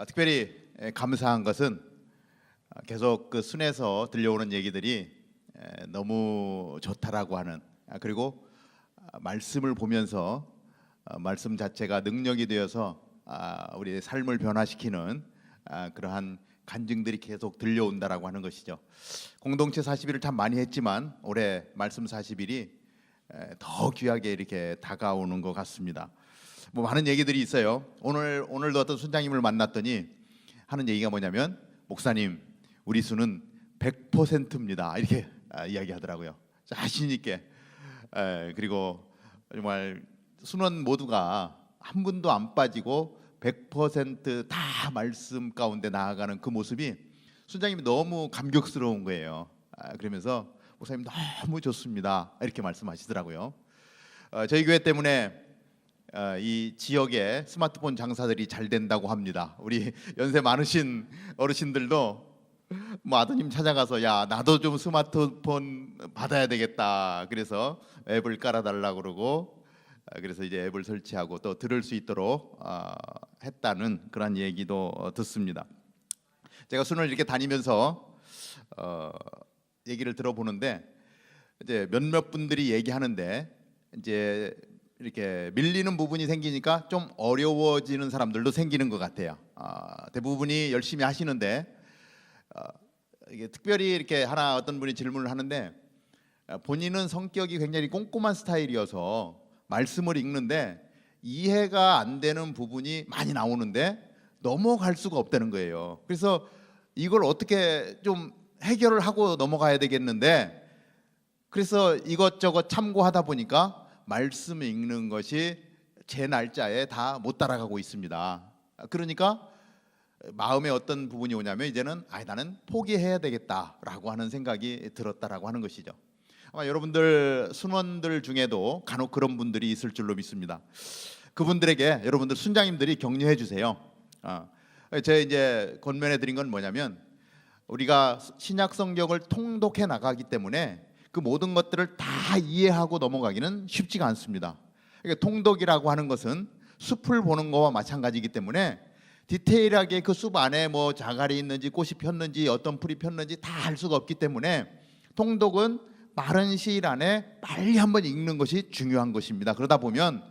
특별히 감사한 것은 계속 그 순에서 들려오는 얘기들이 너무 좋다라고 하는, 그리고 말씀을 보면서 말씀 자체가 능력이 되어서 우리의 삶을 변화시키는 그러한 간증들이 계속 들려온다라고 하는 것이죠. 공동체 40일을 참 많이 했지만 올해 말씀 40일이 더 귀하게 이렇게 다가오는 것 같습니다. 뭐 많은 얘기들이 있어요. 오늘도 어떤 순장님을 만났더니 하는 얘기가 뭐냐면, 목사님, 우리 수는 100%입니다. 이렇게 이야기하더라고요. 자신 있게. 그리고 정말 순원 모두가 한 분도 안 빠지고 100%다 말씀 가운데 나아가는 그 모습이 순장님이 너무 감격스러운 거예요. 그러면서 목사님 너무 좋습니다. 이렇게 말씀하시더라고요. 저희 교회 때문에 이 지역에 스마트폰 장사들이 잘 된다고 합니다. 우리 연세 많으신 어르신들도 뭐 아드님 찾아가서 야 나도 좀 스마트폰 받아야 되겠다. 그래서 앱을 깔아달라고 그러고, 그래서 이제 앱을 설치하고 또 들을 수 있도록 했다는 그런 얘기도 듣습니다. 제가 순을 이렇게 다니면서 얘기를 들어보는데, 이제 몇몇 분들이 얘기하는데 이제 이렇게 밀리는 부분이 생기니까 좀 어려워지는 사람들도 생기는 것 같아요. 대부분이 열심히 하시는데 이게 특별히 이렇게 하나 어떤 분이 질문을 하는데, 본인은 성격이 굉장히 꼼꼼한 스타일이어서 말씀을 읽는데 이해가 안 되는 부분이 많이 나오는데 넘어갈 수가 없다는 거예요. 그래서 이걸 어떻게 좀 해결을 하고 넘어가야 되겠는데, 그래서 이것저것 참고하다 보니까 말씀 읽는 것이 제 날짜에 다 못 따라가고 있습니다. 그러니까 마음에 어떤 부분이 오냐면, 이제는 나는 포기해야 되겠다라고 하는 생각이 들었다라고 하는 것이죠. 아마 여러분들 순원들 중에도 간혹 그런 분들이 있을 줄로 믿습니다. 그분들에게 여러분들 순장님들이 격려해 주세요. 제가 이제 권면해 드린 건 뭐냐면, 우리가 신약 성경을 통독해 나가기 때문에 그 모든 것들을 다 이해하고 넘어가기는 쉽지가 않습니다. 그러니까 통독이라고 하는 것은 숲을 보는 거와 마찬가지이기 때문에 디테일하게 그 숲 안에 뭐 자갈이 있는지 꽃이 폈는지 어떤 풀이 폈는지 다 알 수가 없기 때문에 통독은 빠른 시일 안에 빨리 한번 읽는 것이 중요한 것입니다. 그러다 보면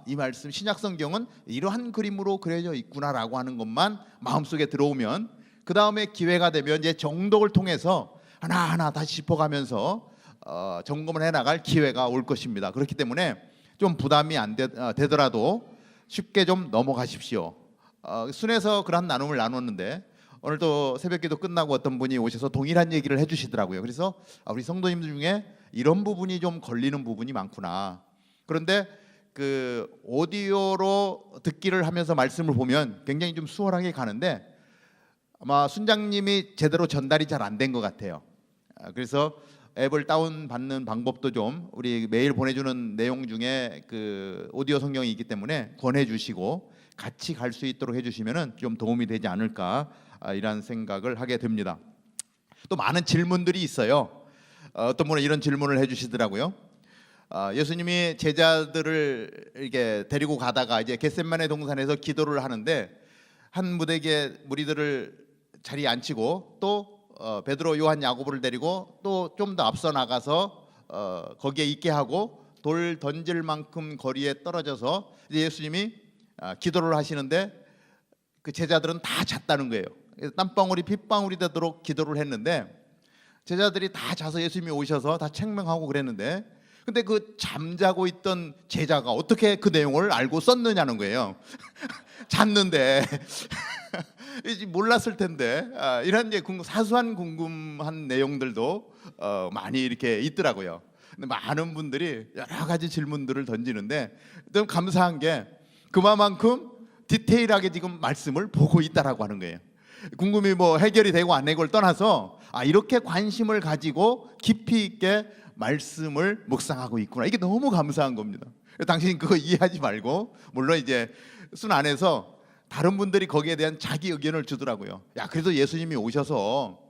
이 말씀 신약 성경은 이러한 그림으로 그려져 있구나라고 하는 것만 마음속에 들어오면, 그 다음에 기회가 되면 이제 정독을 통해서 하나하나 다시 짚어가면서 점검을 해나갈 기회가 올 것입니다. 그렇기 때문에 좀 부담이 안 되더라도 쉽게 좀 넘어가십시오. 순에서 그런 나눔을 나눴는데 오늘도 새벽기도 끝나고 어떤 분이 오셔서 동일한 얘기를 해주시더라고요. 그래서 우리 성도님들 중에 이런 부분이 좀 걸리는 부분이 많구나. 그런데 그 오디오로 듣기를 하면서 말씀을 보면 굉장히 좀 수월하게 가는데 아마 순장님이 제대로 전달이 잘 안 된 것 같아요. 그래서 앱을 다운 받는 방법도 좀 우리 매일 보내주는 내용 중에 그 오디오 성경이 있기 때문에 권해주시고 같이 갈 수 있도록 해주시면은 좀 도움이 되지 않을까 이런 생각을 하게 됩니다. 또 많은 질문들이 있어요. 어떤 분은 이런 질문을 해주시더라고요. 예수님이 제자들을 이렇게 데리고 가다가 이제 겟세마네 동산에서 기도를 하는데 한 무리들을 자리에 앉히고 또 베드로, 요한, 야고보를 데리고 또 좀 더 앞서 나가서 거기에 있게 하고 돌 던질 만큼 거리에 떨어져서 이제 예수님이 기도를 하시는데 그 제자들은 다 잤다는 거예요. 땀방울이 핏방울이 되도록 기도를 했는데 제자들이 다 자서 예수님이 오셔서 다 책망하고 그랬는데, 근데 그 잠자고 있던 제자가 어떻게 그 내용을 알고 썼느냐는 거예요. 잤는데 몰랐을 텐데 이런 이제 사소한 궁금한 내용들도 많이 이렇게 있더라고요. 근데 많은 분들이 여러 가지 질문들을 던지는데 좀 감사한 게 그만큼 디테일하게 지금 말씀을 보고 있다라고 하는 거예요. 궁금이 뭐 해결이 되고 안 되고를 떠나서 이렇게 관심을 가지고 깊이 있게 말씀을 묵상하고 있구나. 이게 너무 감사한 겁니다. 당신 그거 이해하지 말고, 물론 이제 순 안에서 다른 분들이 거기에 대한 자기 의견을 주더라고요. 야, 그래도 예수님이 오셔서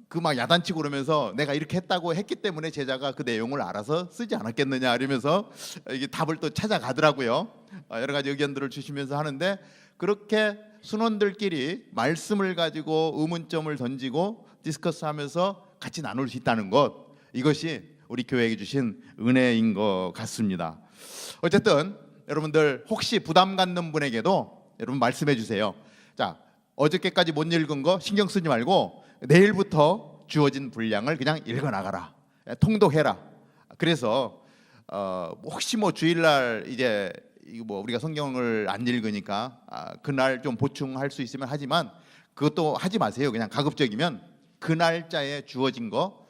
그 막 야단치고 그러면서 내가 이렇게 했다고 했기 때문에 제자가 그 내용을 알아서 쓰지 않았겠느냐 이러면서 이게 답을 또 찾아가더라고요. 여러 가지 의견들을 주시면서 하는데 그렇게 순원들끼리 말씀을 가지고 의문점을 던지고 디스커스하면서 같이 나눌 수 있다는 것, 이것이 우리 교회에게 주신 은혜인 것 같습니다. 어쨌든 여러분들 혹시 부담 갖는 분에게도 여러분 말씀해 주세요. 자, 어저께까지 못 읽은 거 신경 쓰지 말고 내일부터 주어진 분량을 그냥 읽어 나가라. 통독해라. 그래서 혹시 뭐 주일날 이제 뭐 우리가 성경을 안 읽으니까 그날 좀 보충할 수 있으면 하지만 그것도 하지 마세요. 그냥 가급적이면 그 날짜에 주어진 거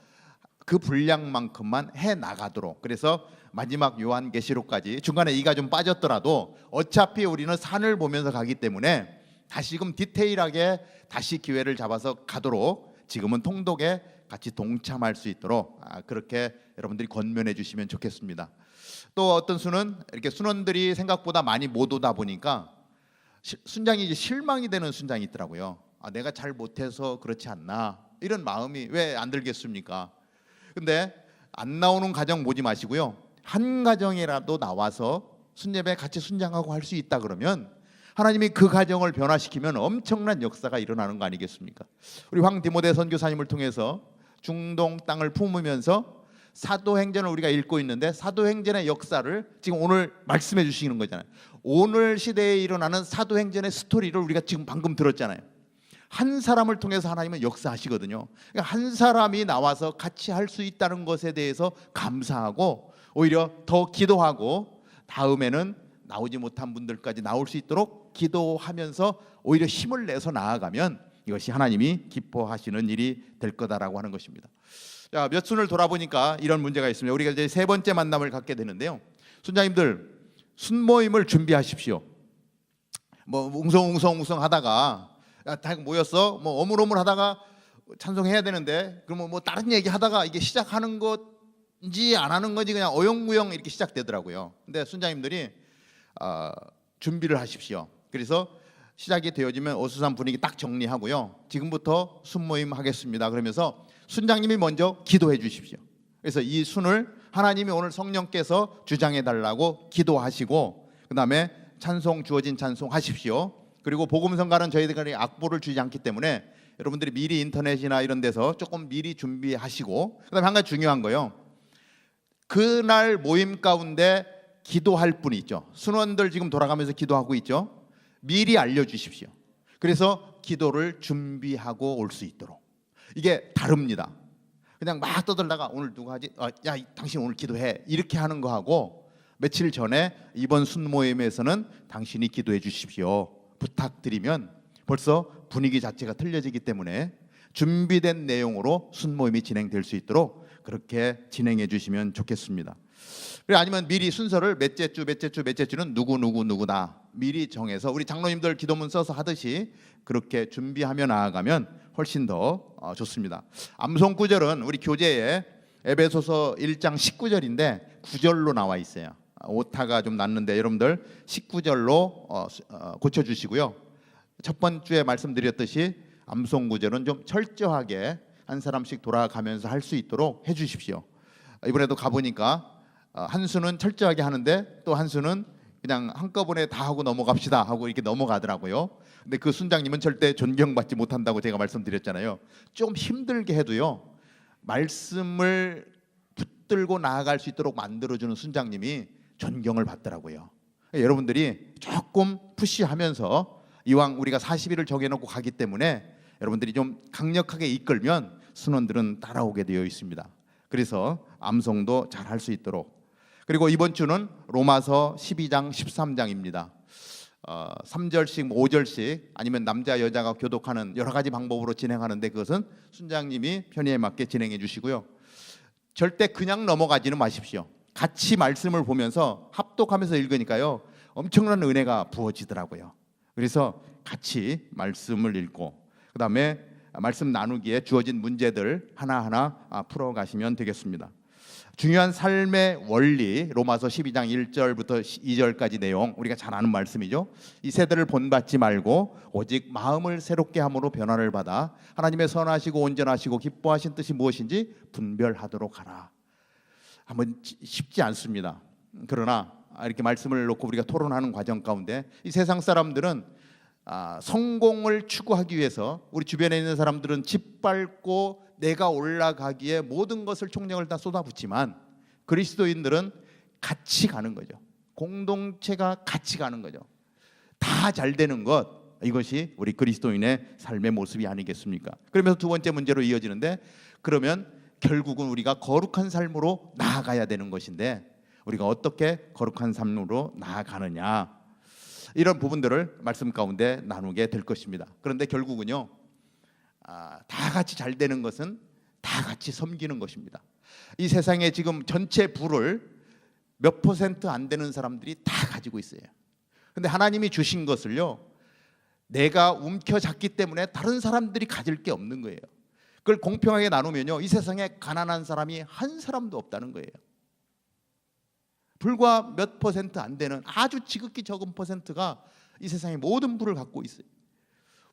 그 분량만큼만 해 나가도록. 그래서 마지막 요한계시록까지 중간에 이가 좀 빠졌더라도 어차피 우리는 산을 보면서 가기 때문에 다시금 디테일하게 다시 기회를 잡아서 가도록 지금은 통독에 같이 동참할 수 있도록 그렇게 여러분들이 권면해 주시면 좋겠습니다. 또 어떤 수는 이렇게 순원들이 생각보다 많이 못 오다 보니까 순장이 이제 실망이 되는 순장이 있더라고요. 내가 잘 못해서 그렇지 않나, 이런 마음이 왜 안 들겠습니까? 근데 안 나오는 가정 보지 마시고요, 한 가정이라도 나와서 순예배 같이 순장하고 할 수 있다 그러면 하나님이 그 가정을 변화시키면 엄청난 역사가 일어나는 거 아니겠습니까? 우리 황디모데 선교사님을 통해서 중동 땅을 품으면서 사도행전을 우리가 읽고 있는데 사도행전의 역사를 지금 오늘 말씀해 주시는 거잖아요. 오늘 시대에 일어나는 사도행전의 스토리를 우리가 지금 방금 들었잖아요. 한 사람을 통해서 하나님은 역사하시거든요. 그러니까 한 사람이 나와서 같이 할 수 있다는 것에 대해서 감사하고 오히려 더 기도하고 다음에는 나오지 못한 분들까지 나올 수 있도록 기도하면서 오히려 힘을 내서 나아가면 이것이 하나님이 기뻐하시는 일이 될 거다라고 하는 것입니다. 자, 몇 순을 돌아보니까 이런 문제가 있습니다. 우리가 이제 세 번째 만남을 갖게 되는데요. 순장님들 순모임을 준비하십시오. 뭐 웅성웅성 하다가 다 모였어, 뭐 어물어물 하다가 찬송해야 되는데 그러면 뭐 다른 얘기 하다가 이게 시작하는 건지 안 하는 건지 그냥 어영부영 이렇게 시작되더라고요. 근데 순장님들이 준비를 하십시오. 그래서 시작이 되어지면 어수선 분위기 딱 정리하고요, 지금부터 순모임 하겠습니다 그러면서 순장님이 먼저 기도해 주십시오. 그래서 이 순을 하나님이 오늘 성령께서 주장해 달라고 기도하시고 그 다음에 찬송, 주어진 찬송 하십시오. 그리고 복음성가는 저희들이 악보를 주지 않기 때문에 여러분들이 미리 인터넷이나 이런 데서 조금 미리 준비하시고, 그 다음에 한 가지 중요한 거요, 그날 모임 가운데 기도할 분이 있죠. 순원들 지금 돌아가면서 기도하고 있죠. 미리 알려주십시오. 그래서 기도를 준비하고 올 수 있도록. 이게 다릅니다. 그냥 막 떠들다가 오늘 누가 하지? 야, 당신 오늘 기도해, 이렇게 하는 거하고 며칠 전에 이번 순모임에서는 당신이 기도해 주십시오 부탁드리면 벌써 분위기 자체가 틀려지기 때문에 준비된 내용으로 순모임이 진행될 수 있도록 그렇게 진행해 주시면 좋겠습니다. 아니면 미리 순서를 몇째 주는 누구다 미리 정해서 우리 장로님들 기도문 써서 하듯이 그렇게 준비하며 나아가면 훨씬 더 좋습니다. 암송 구절은 우리 교재에 에베소서 1장 19절인데 9절로 나와 있어요. 오타가 좀 났는데 여러분들 19절로 고쳐주시고요. 첫 번째 말씀드렸듯이 암송 구절은 좀 철저하게 한 사람씩 돌아가면서 할 수 있도록 해주십시오. 이번에도 가보니까 한 수는 철저하게 하는데 또 한 수는 그냥 한꺼번에 다 하고 넘어갑시다 하고 이렇게 넘어가더라고요. 근데 그 순장님은 절대 존경받지 못한다고 제가 말씀드렸잖아요. 좀 힘들게 해도요, 말씀을 붙들고 나아갈 수 있도록 만들어주는 순장님이 존경을 받더라고요. 여러분들이 조금 푸시하면서 이왕 우리가 40일을 정해놓고 가기 때문에 여러분들이 좀 강력하게 이끌면 순원들은 따라오게 되어 있습니다. 그래서 암송도 잘 할 수 있도록. 그리고 이번 주는 로마서 12장 13장입니다 3절씩 5절씩 아니면 남자 여자가 교독하는 여러 가지 방법으로 진행하는데 그것은 순장님이 편의에 맞게 진행해 주시고요, 절대 그냥 넘어가지는 마십시오. 같이 말씀을 보면서 합독하면서 읽으니까요 엄청난 은혜가 부어지더라고요. 그래서 같이 말씀을 읽고 그 다음에 말씀 나누기에 주어진 문제들 하나하나 풀어가시면 되겠습니다. 중요한 삶의 원리, 로마서 12장 1절부터 2절까지 내용 우리가 잘 아는 말씀이죠. 이 세대를 본받지 말고 오직 마음을 새롭게 함으로 변화를 받아 하나님의 선하시고 온전하시고 기뻐하신 뜻이 무엇인지 분별하도록 하라. 한번 쉽지 않습니다. 그러나 이렇게 말씀을 놓고 우리가 토론하는 과정 가운데 이 세상 사람들은 성공을 추구하기 위해서 우리 주변에 있는 사람들은 짓밟고 내가 올라가기에 모든 것을 총력을 다 쏟아붓지만 그리스도인들은 같이 가는 거죠. 공동체가 같이 가는 거죠. 다 잘 되는 것, 이것이 우리 그리스도인의 삶의 모습이 아니겠습니까? 그러면서 두 번째 문제로 이어지는데, 그러면 결국은 우리가 거룩한 삶으로 나아가야 되는 것인데 우리가 어떻게 거룩한 삶으로 나아가느냐, 이런 부분들을 말씀 가운데 나누게 될 것입니다. 그런데 결국은요, 다 같이 잘 되는 것은 다 같이 섬기는 것입니다. 이 세상에 지금 전체 부를 몇 퍼센트 안 되는 사람들이 다 가지고 있어요. 근데 하나님이 주신 것을요, 내가 움켜잡기 때문에 다른 사람들이 가질 게 없는 거예요. 그걸 공평하게 나누면요, 이 세상에 가난한 사람이 한 사람도 없다는 거예요. 불과 몇 퍼센트 안 되는 아주 지극히 적은 퍼센트가 이 세상의 모든 부를 갖고 있어요.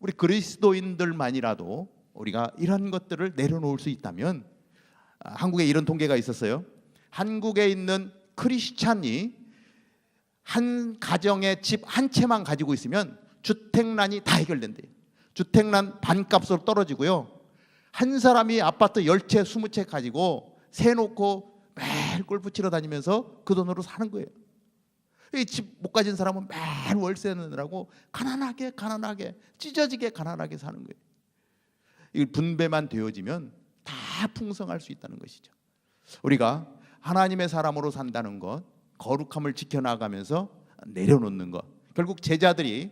우리 그리스도인들만이라도 우리가 이런 것들을 내려놓을 수 있다면, 한국에 이런 통계가 있었어요. 한국에 있는 크리스찬이 한 가정의 집 한 채만 가지고 있으면 주택난이 다 해결된대요. 주택난 반값으로 떨어지고요, 한 사람이 아파트 10채 20채 가지고 세 놓고 매일 골프 치러 다니면서 그 돈으로 사는 거예요. 집 못 가진 사람은 매일 월세 내느라고 가난하게 찢어지게 가난하게 사는 거예요. 이 분배만 되어지면 다 풍성할 수 있다는 것이죠. 우리가 하나님의 사람으로 산다는 것, 거룩함을 지켜나가면서 내려놓는 것, 결국 제자들이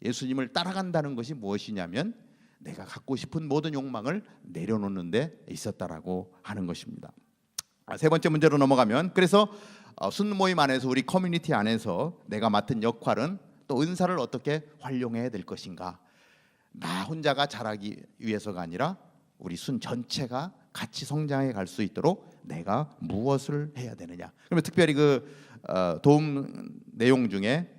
예수님을 따라간다는 것이 무엇이냐면 내가 갖고 싶은 모든 욕망을 내려놓는 데 있었다라고 하는 것입니다. 세 번째 문제로 넘어가면, 그래서 순모임 안에서, 우리 커뮤니티 안에서 내가 맡은 역할은 또 은사를 어떻게 활용해야 될 것인가, 나 혼자가 자라기 위해서가 아니라 우리 순 전체가 같이 성장해 갈 수 있도록 내가 무엇을 해야 되느냐. 그러면 특별히 그 도움 내용 중에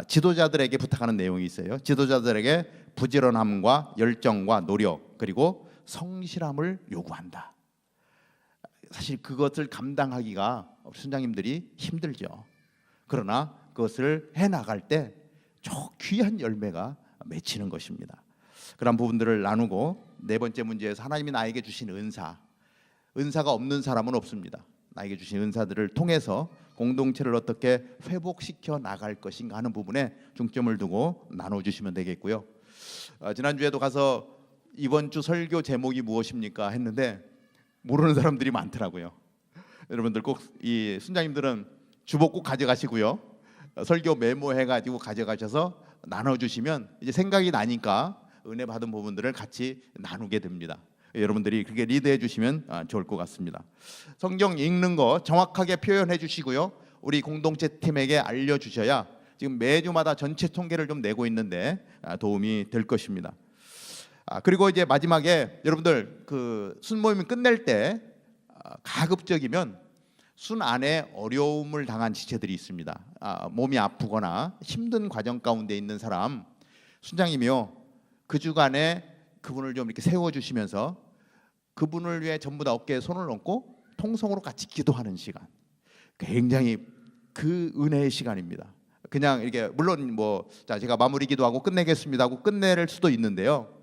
지도자들에게 부탁하는 내용이 있어요. 지도자들에게 부지런함과 열정과 노력, 그리고 성실함을 요구한다. 사실 그것을 감당하기가 순장님들이 힘들죠. 그러나 그것을 해나갈 때 귀한 열매가 맺히는 것입니다. 그런 부분들을 나누고, 네 번째 문제에서 하나님이 나에게 주신 은사가 없는 사람은 없습니다. 나에게 주신 은사들을 통해서 공동체를 어떻게 회복시켜 나갈 것인가 하는 부분에 중점을 두고 나눠주시면 되겠고요. 지난주에도 가서 이번 주 설교 제목이 무엇입니까 했는데 모르는 사람들이 많더라고요. 여러분들 꼭, 이 순장님들은 주보 꼭 가져가시고요, 설교 메모해가지고 가져가셔서 나눠주시면 이제 생각이 나니까 은혜 받은 부분들을 같이 나누게 됩니다. 여러분들이 그렇게 리드해 주시면 좋을 것 같습니다. 성경 읽는 거 정확하게 표현해 주시고요, 우리 공동체 팀에게 알려주셔야 지금 매주마다 전체 통계를 좀 내고 있는데 도움이 될 것입니다. 그리고 이제 마지막에 여러분들 그 순모임 끝낼 때 가급적이면 순 안에 어려움을 당한 지체들이 있습니다. 몸이 아프거나 힘든 과정 가운데 있는 사람, 순장님이요, 그 주간에 그분을 좀 이렇게 세워주시면서 그분을 위해 전부 다 어깨에 손을 얹고 통성으로 같이 기도하는 시간, 굉장히 그 은혜의 시간입니다. 그냥 이렇게, 물론 뭐 제가 마무리 기도하고 끝내겠습니다 하고 끝낼 수도 있는데요,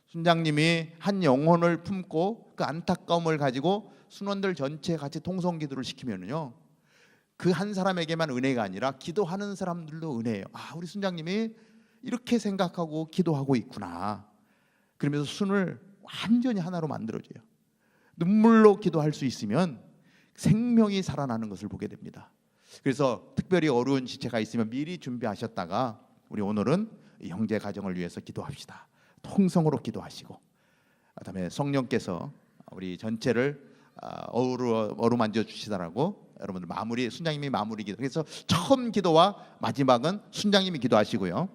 순장님이 한 영혼을 품고 그 안타까움을 가지고 순원들 전체 같이 통성 기도를 시키면요, 그 한 사람에게만 은혜가 아니라 기도하는 사람들도 은혜예요. 우리 순장님이 이렇게 생각하고 기도하고 있구나. 그러면서 순을 완전히 하나로 만들어줘요. 눈물로 기도할 수 있으면 생명이 살아나는 것을 보게 됩니다. 그래서 특별히 어려운 지체가 있으면 미리 준비하셨다가 우리 오늘은 형제 가정을 위해서 기도합시다. 통성으로 기도하시고, 그다음에 성령께서 우리 전체를 어루만져 주시다라고 여러분들 마무리, 순장님이 마무리 기도, 그래서 처음 기도와 마지막은 순장님이 기도하시고요,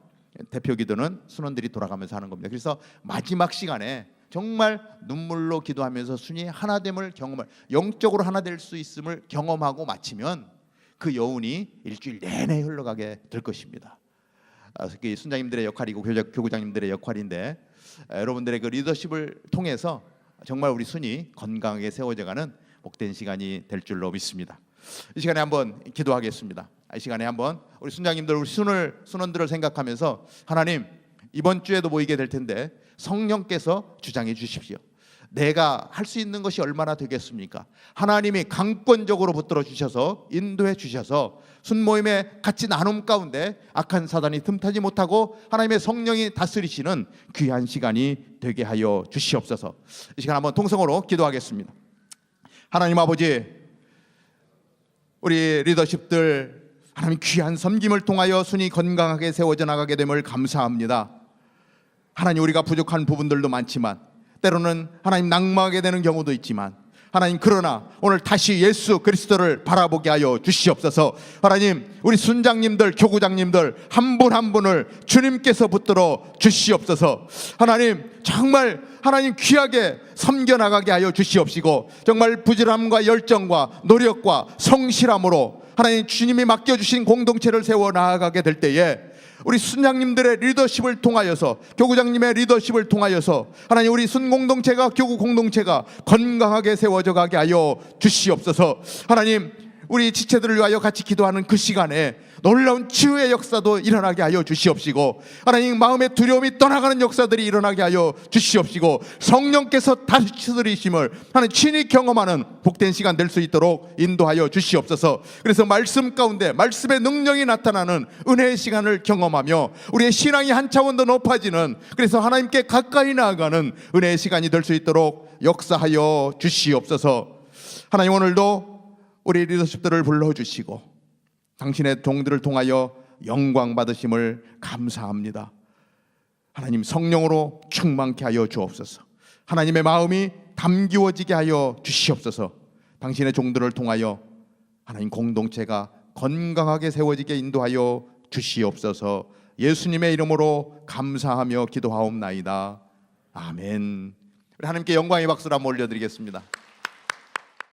대표 기도는 순원들이 돌아가면서 하는 겁니다. 그래서 마지막 시간에 정말 눈물로 기도하면서 순이 하나됨을 경험을, 영적으로 하나 될 수 있음을 경험하고 마치면 그 여운이 일주일 내내 흘러가게 될 것입니다. 특히 순장님들의 역할이고 교구장님들의 역할인데, 여러분들의 그 리더십을 통해서 정말 우리 순이 건강하게 세워져가는 복된 시간이 될 줄로 믿습니다. 이 시간에 한번 기도하겠습니다. 이 시간에 한번 우리 순장님들, 우리 순원들을 생각하면서, 하나님, 이번 주에도 모이게 될 텐데 성령께서 주장해 주십시오. 내가 할 수 있는 것이 얼마나 되겠습니까? 하나님이 강권적으로 붙들어 주셔서 인도해 주셔서 순모임의 같이 나눔 가운데 악한 사단이 틈타지 못하고 하나님의 성령이 다스리시는 귀한 시간이 되게 하여 주시옵소서. 이 시간 한번 통성으로 기도하겠습니다. 하나님 아버지, 우리 리더십들 하나님 귀한 섬김을 통하여 순이 건강하게 세워져 나가게 됨을 감사합니다. 하나님, 우리가 부족한 부분들도 많지만 때로는 하나님 낙마하게 되는 경우도 있지만 하나님, 그러나 오늘 다시 예수 그리스도를 바라보게 하여 주시옵소서. 하나님, 우리 순장님들, 교구장님들 한 분 한 분을 주님께서 붙들어 주시옵소서. 하나님, 정말 하나님 귀하게 섬겨나가게 하여 주시옵시고 정말 부지런함과 열정과 노력과 성실함으로 하나님 주님이 맡겨주신 공동체를 세워 나아가게 될 때에 우리 순장님들의 리더십을 통하여서, 교구장님의 리더십을 통하여서 하나님 우리 순공동체가, 교구 공동체가 건강하게 세워져 가게 하여 주시옵소서. 하나님, 우리 지체들을 위하여 같이 기도하는 그 시간에 놀라운 치유의 역사도 일어나게 하여 주시옵시고 하나님, 마음의 두려움이 떠나가는 역사들이 일어나게 하여 주시옵시고 성령께서 다스리심을 하나님 친히 경험하는 복된 시간 될 수 있도록 인도하여 주시옵소서. 그래서 말씀 가운데 말씀의 능력이 나타나는 은혜의 시간을 경험하며 우리의 신앙이 한 차원 더 높아지는, 그래서 하나님께 가까이 나아가는 은혜의 시간이 될 수 있도록 역사하여 주시옵소서. 하나님, 오늘도 우리 리더십들을 불러주시고 당신의 종들을 통하여 영광 받으심을 감사합니다. 하나님, 성령으로 충만케 하여 주옵소서. 하나님의 마음이 담기워지게 하여 주시옵소서. 당신의 종들을 통하여 하나님 공동체가 건강하게 세워지게 인도하여 주시옵소서. 예수님의 이름으로 감사하며 기도하옵나이다. 아멘. 우리 하나님께 영광의 박수를 한번 올려드리겠습니다.